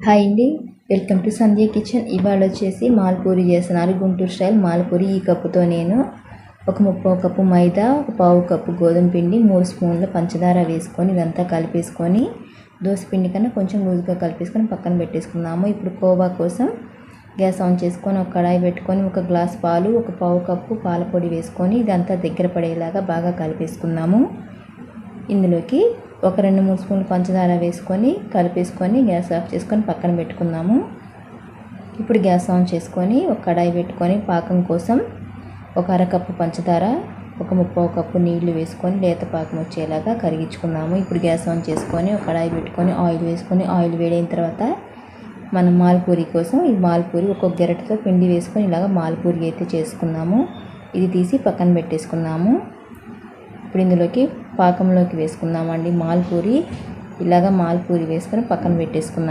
Hi అండి, welcome to Sandhya kitchen. ఇవాళ వచ్చేసి మాల్పూరి చేస్తున్నారు. గుంటూరు స్టైల్ మాల్పూరి. ఈ కప్పుతో నేను ఒక 30 కప్పు మైదా, ఒక పావు కప్పు గోధుమ పిండి, 3 స్పూన్ల పంచదార వేసుకొని ఇదంతా కలిపేసుకొని దోశ పిండి కన్నా కొంచెం లూజ్గా కలిపేసుకొని పక్కన పెట్టేసుకున్నాము. ఇప్పుడు కోవా కోసం గ్యాస్ ఆన్ చేసుకొని ఒక కడాయి పెట్టుకొని ఒక గ్లాస్ పాలు, ఒక పావు కప్పు పాల పొడి వేసుకొని ఇదంతా దగ్గర పడేలాగా బాగా కలిపేసుకున్నాము. ఇందులోకి ఒక 2-3 స్పూన్లు పంచదార వేసుకొని కలిపేసుకొని గ్యాస్ ఆఫ్ చేసుకొని పక్కన పెట్టుకుందాము. ఇప్పుడు గ్యాస్ ఆన్ చేసుకొని ఒక కడాయి పెట్టుకొని పాకం కోసం ఒక అరకప్పు పంచదార, ఒక 30 కప్పు నీళ్లు వేసుకొని లేత పాకం వచ్చేలాగా కరిగించుకుందాము. ఇప్పుడు గ్యాస్ ఆన్ చేసుకొని ఒక కడాయి పెట్టుకొని ఆయిల్ వేసుకొని ఆయిల్ వేడైన తర్వాత మనం మాల్పూరి కోసం ఈ మాల్పూరి ఒక గెరటితో పిండి వేసుకొని ఇలాగ మాల్పూరి అయితే చేసుకున్నాము. ఇది తీసి పక్కన పెట్టేసుకున్నాము. ఇప్పుడు ఇందులోకి పాకంలోకి వేసుకుందామండి మాల్పూరి. ఇలాగ మాల్పూరి వేసుకొని పక్కన పెట్టేసుకున్నాము.